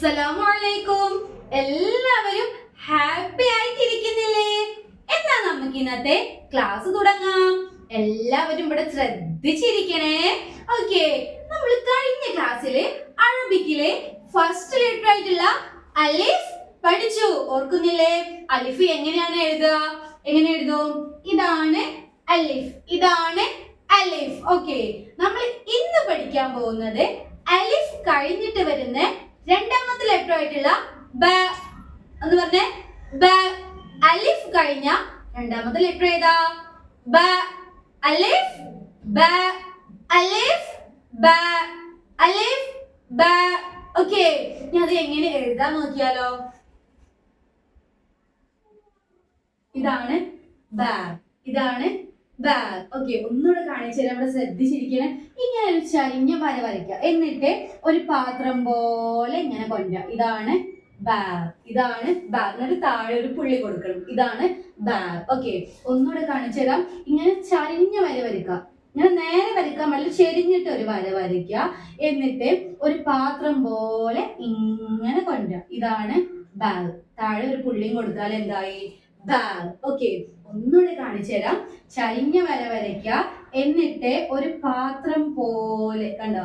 അസ്സലാമലൈക്കും. എല്ലാവരും ഹാപ്പി ആയിട്ടിരിക്കുന്നില്ലേ? എന്നാ നമുക്ക് ഇന്നത്തെ ക്ലാസ് തുടങ്ങാം. എല്ലാവരും ഇവിടെ ശ്രദ്ധിച്ചിരിക്കണേ. ഓക്കെ, നമ്മൾ കഴിഞ്ഞ ക്ലാസ്സില് അറബിക്കിലെ ഫസ്റ്റ് ലെറ്റർ ആയിട്ടുള്ള അലിഫ് പഠിച്ചു. ഓർക്കുന്നില്ലേ? അലിഫ് എങ്ങനെയാണ് എഴുതുക? എങ്ങനെ എഴുതും? ഇതാണ് അലിഫ്, ഇതാണ് അലിഫ്. ഓക്കെ, നമ്മൾ ഇന്ന് പഠിക്കാൻ പോകുന്നത് അലിഫ് കഴിഞ്ഞിട്ട് വരുന്ന രണ്ടാമത്തെ ലെറ്റർ ആയിട്ടുള്ള ബ എന്ന് പറഞ്ഞേ. ബ. അലിഫ് കഴിഞ്ഞ രണ്ടാമത്തെ ലെറ്റർ ഏതാ? ബ. അലിഫ് ബ, അലിഫ് ബ, അലിഫ് ബ. ഓക്കെ, ഞാൻ അത് എങ്ങനെ എഴുതാൻ നോക്കിയാലോ. ഇതാണ് ബ, ഇതാണ് ബാഗ്. ഓക്കെ, ഒന്നുകൂടെ കാണിച്ചു തരാം. ഇവിടെ ശ്രദ്ധിച്ചിരിക്കണേ. ഇങ്ങനെ ഒരു ചരിഞ്ഞ വര വരയ്ക്കുക. എന്നിട്ട് ഒരു പാത്രം പോലെ ഇങ്ങനെ കൊണ്ടുവരിക. ഇതാണ് ബാഗ്, ഇതാണ് ബാഗ്. എന്നിട്ട് താഴെ ഒരു പുള്ളി കൊടുക്കണം. ഇതാണ് ബാഗ്. ഓക്കെ, ഒന്നുകൂടെ കാണിച്ചു തരാം. ഇങ്ങനെ ചരിഞ്ഞ വര വരയ്ക്കുക. ഇങ്ങനെ നേരെ വരയ്ക്കാൻ പറ്റില്ല, ചെരിഞ്ഞിട്ട് ഒരു വര വരയ്ക്കുക. എന്നിട്ട് ഒരു പാത്രം പോലെ ഇങ്ങനെ കൊണ്ടുവരിക. ഇതാണ് ബാഗ്. താഴെ ഒരു പുള്ളിയും കൊടുത്താൽ എന്തായി? ബാഗ്. ഓക്കെ, ഒന്നുകൂടെ കാണിച്ചു തരാം. ചരിഞ്ഞ വര വരയ്ക്കുക. എന്നിട്ട് ഒരു പാത്രം പോലെ കണ്ടോ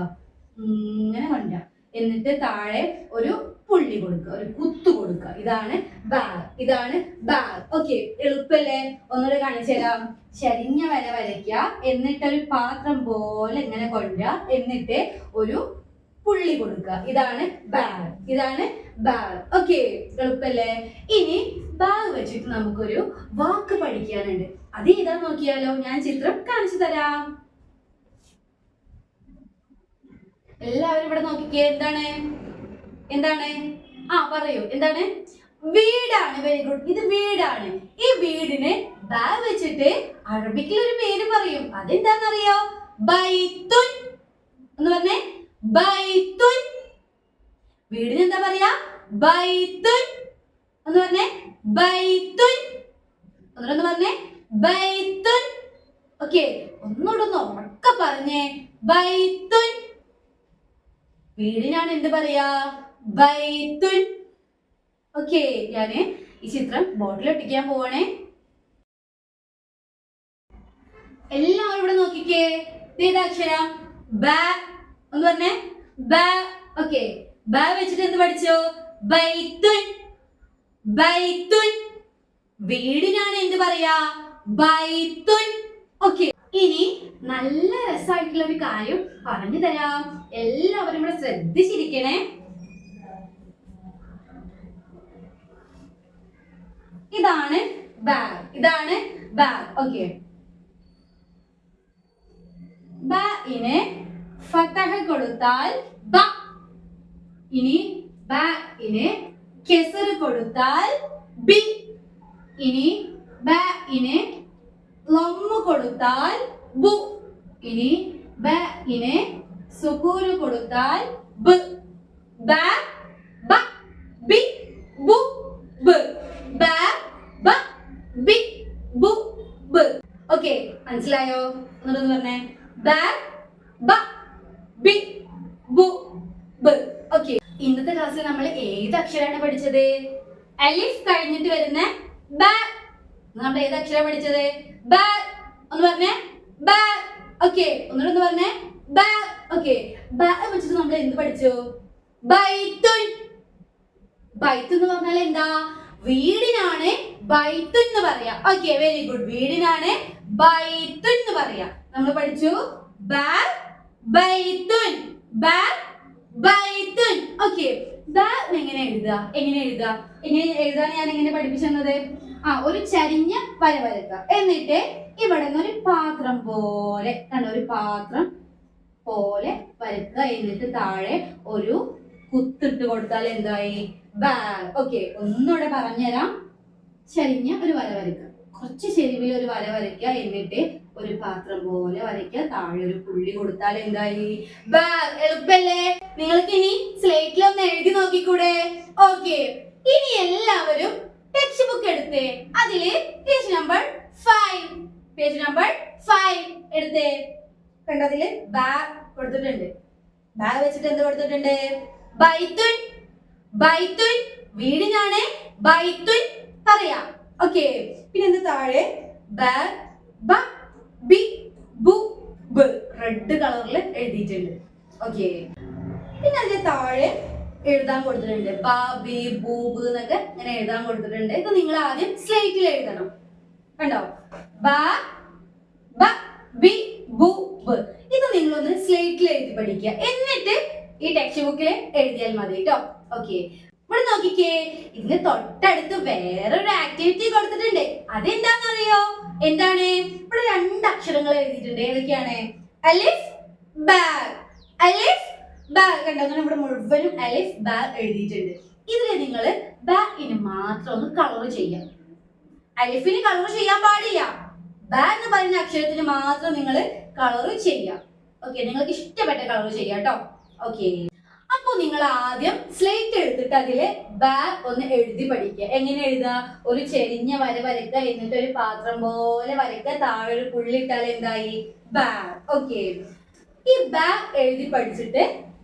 ഇങ്ങനെ കൊണ്ടുവരിക. എന്നിട്ട് താഴെ ഒരു പുള്ളി കൊടുക്കുക, ഒരു കുത്തു കൊടുക്കുക. ഇതാണ് ബാഗ്, ഇതാണ് ബാഗ്. ഓക്കെ, എളുപ്പല്ലേ? ഒന്നുകൂടെ കാണിച്ചു തരാം. ചരിഞ്ഞ വര വരയ്ക്കുക. എന്നിട്ട് ഒരു പാത്രം പോലെ ഇങ്ങനെ കൊണ്ടുവരിക. എന്നിട്ട് ഒരു പുള്ളി കൊടുക്കുക. ഇതാണ് ബാഗ്, ഇതാണ് ബാഗ്. ഓക്കെ, എളുപ്പല്ലേ? ഇനി ബാഗ് വെച്ചിട്ട് നമുക്കൊരു വാക്ക് പഠിക്കാനുണ്ട്. അത് ഏതാ നോക്കിയാലോ? ഞാൻ ചിത്രം കാണിച്ചു തരാം. എല്ലാവരും ഇവിടെ നോക്കിക്കേ. എന്താണ്? എന്താണ്? പറയൂ. എന്താണ്? വീടാണ്. Very good. ഇത് വീടാണ്. ഈ വീടിന് ബാഗ് വെച്ചിട്ട് അറബിക്കിൽ ഒരു പേര് പറയും. അതെന്താണെന്നറിയോ? ബൈത്തുൻ എന്ന് പറഞ്ഞേ. ബൈത്തുൻ. വീടിന് എന്താ പറയാ? ബൈത്തുൻ എന്ന് പറഞ്ഞേ. ബൈത്തുൻ. ഒന്നുകൂടെ പറഞ്ഞേ. ബൈത്തുൻ. ഓക്കെ, ഒന്നുകൂടെ ഉറക്കെ പറഞ്ഞേ. ബൈത്തുൻ. വീടിനാണ് എന്ത് പറയാ? ബൈത്തുൻ. ഓക്കെ, ഞാന് ഈ ചിത്രം ബോർഡിൽ ഒട്ടിക്കാൻ പോവാണേ. എല്ലാവരും ഇവിടെ നോക്കിക്കേ. ഏതാ അക്ഷരം? ബ എന്ന് പറഞ്ഞേ. ബ. ഓക്കെ, ബ വെച്ചിട്ട് എന്ത് പഠിച്ചോ? ബൈത്തുൻ. ബൈത്തുൻ. വീടിനാണ് എന്ത് പറയാ? ബൈത്തുൻ. ഓക്കെ, ഇനി നല്ല രസമായിട്ടുള്ള ഒരു കാര്യം പറഞ്ഞു തരാം. എല്ലാവരും ഇവിടെ ശ്രദ്ധിച്ചിരിക്കണേ. ഇതാണ് ബാഗ്, ഇതാണ് ബാഗ്. ഓക്കെ, ബഇന് ഫതഹ് കൊടുത്താൽ ബ. ഇനി ബഇന് കെസർ കൊടുത്താൽ ബി. ഇനി ബഇന് ലമ്മ് കൊടുത്താൽ ബു. ഇനി ബഇന് സുകൂൻ കൊടുത്താൽ ബ. ബ, ബ, ബി, ബു, ബ. ബ, ബ, ബി, ബു, ബ. ഓക്കെ, മനസ്സിലായോ? എന്നൊന്ന് പറഞ്ഞേ. ബ, ബ, ബി, ബു, ബ. ഓക്കെ, ഇന്നത്തെ ക്ലാസ്സിൽ നമ്മൾ ഏത് അക്ഷരമാണ് പഠിച്ചത്? അലിഫ് കഴിഞ്ഞിട്ട് വരുന്ന ബ. നമ്മൾ ഏത് അക്ഷരം പഠിച്ചത്? ബ. ഒന്ന് പറഞ്ഞേ. ബ. ഓക്കെ, ഒന്നുകൂടെ പറഞ്ഞേ. ബ. ഓക്കെ, ബ വെച്ചിട്ട് നമ്മൾ എന്ത് പഠിച്ചു? ബൈത്തുൻ. ബൈത്തുൻ എന്ന് പറഞ്ഞാൽ എന്താ? വീടിനാണ് ബൈത്തുൻ എന്ന് പറയാ. Okay, very good. വീടിനാണ് ബൈത്തുൻ എന്ന് പറയാ. നമ്മൾ പഠിച്ചു ബ, ബൈത്തുൻ. ബ, ബൈത്തുൻ. ഓക്കെ, ബ എങ്ങനെ എഴുതുക? എങ്ങനെ എഴുതുക? എങ്ങനെ എഴുതാൻ ഞാൻ എങ്ങനെ പഠിപ്പിച്ചത്? ഒരു ചരിഞ്ഞ വര വരക്കുക. എന്നിട്ട് ഇവിടെ നിന്ന് ഒരു പാത്രം പോലെ കണ്ടോ, ഒരു പാത്രം പോലെ വരക്കുക. എന്നിട്ട് താഴെ ഒരു കുത്തിട്ട് കൊടുത്താൽ എന്തായി? ബാഗ്. ഓക്കെ, ഒന്നുകൂടെ പറഞ്ഞുതരാം. ചരിഞ്ഞ ഒരു വര വരയ്ക്കുക, കുറച്ച് ചെരിവിൽ ഒരു വര വരയ്ക്കുക. എന്നിട്ട് ഒരു പാത്രം പോലെ വരയ്ക്കുക. താഴെ ഒരു പുള്ളി കൊടുത്താൽ എന്തായി? ബാഗ്. എളുപ്പല്ലേ? നിങ്ങൾക്ക് ഇനി സ്ലേറ്റിൽ ഒന്ന് എഴുതി നോക്കിക്കൂടെ? ഓക്കെ, ഇനി എല്ലാവരും ടെക്സ്റ്റ് ബുക്ക് എടുത്തേ. അതില് പേജ് നമ്പർ 5, പേജ് നമ്പർ 5 എടുത്തേ. കണ്ടതില് ബാഗ് കൊടുത്തിട്ടുണ്ട്. ബാഗ് വെച്ചിട്ട് എന്ത് കൊടുത്തിട്ടുണ്ട്? ബൈത്തുൻ. ബൈത്തുൻ വീടിനാണ് ബൈത്തുൻ പറയാ. ഓക്കെ, പിന്നെ എന്താ താഴെ ബ ബ ബി ബു ബ് റെഡ് കളറിൽ എഴുതിയിട്ടുണ്ട്. ഓക്കെ, പിന്നെ അതിന്റെ താഴെ എഴുതാൻ കൊടുത്തിട്ടുണ്ട് ബ ബി ബു ബ് എന്നൊക്കെ ഇങ്ങനെ എഴുതാൻ കൊടുത്തിട്ടുണ്ട്. ഇത് നിങ്ങൾ ആദ്യം സ്ലേറ്റിൽ എഴുതണം. കണ്ടോ, ബ ബ ബി ബു ബ് ഇത് നിങ്ങളൊന്ന് സ്ലേറ്റിൽ എഴുതി പഠിക്കുക. എന്നിട്ട് ഈ ടെക്സ്റ്റ് ബുക്കിൽ എഴുതിയാൽ മതി കേട്ടോ. ഓക്കെ, ഇവിടെ നോക്കിക്കേ, ഇതിന് തൊട്ടടുത്ത് വേറൊരു ആക്ടിവിറ്റി കൊടുത്തിട്ടുണ്ട്. അതെന്താണെന്നറിയോ? എന്താണ്? ഇവിടെ 2 അക്ഷരങ്ങൾ എഴുതിയിട്ടുണ്ട്. ഏതൊക്കെയാണ്? അലിഫ് ബ. അലിഫ് ബ കണ്ടോ, അങ്ങനെ ഇവിടെ മുഴുവനും അലിഫ് ബ എഴുതിയിട്ടുണ്ട്. ഇതിൽ നിങ്ങൾ ബ ഇന് മാത്രം ഒന്ന് കളർ ചെയ്യാം. അലിഫിന് കളർ ചെയ്യാൻ പാടില്ല. ബ എന്ന് പറയുന്ന അക്ഷരത്തിന് മാത്രം നിങ്ങൾ കളർ ചെയ്യാം. ഓക്കെ, നിങ്ങൾക്ക് ഇഷ്ടപ്പെട്ട കളർ ചെയ്യാം കേട്ടോ. ഓക്കെ, അപ്പൊ നിങ്ങൾ ആദ്യം സ്ലേറ്റ് എടുത്തിട്ട് അതില് ബ ഒന്ന് എഴുതി പഠിക്കുക. എങ്ങനെ എഴുതുക? ഒരു ചെരിഞ്ഞ വര വരയ്ക്കുക, എന്നിട്ട് ഒരു പാത്രം പോലെ വരയ്ക്കുക, താഴെ ഒരു പുള്ളിട്ടാൽ എന്തായി? ബ. ഓക്കെ, ഈ ബ എഴുതി പഠിച്ചിട്ട്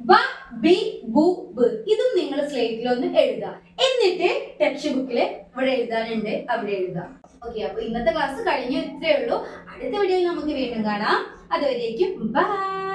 ബ ബി ബു ബ് ഇതും നിങ്ങൾ സ്ലേറ്റിൽ ഒന്ന് എഴുതുക. എന്നിട്ട് ടെക്സ്റ്റ് ബുക്കില് ഇവിടെ എഴുതാനുണ്ട്, അവിടെ എഴുതുക. ഓക്കെ, അപ്പൊ ഇന്നത്തെ ക്ലാസ് കഴിഞ്ഞു, ഇത്രയേ ഉള്ളൂ. അടുത്ത വീഡിയോയിൽ നമുക്ക് വീണ്ടും കാണാം. അതുവരേക്കും ബൈ.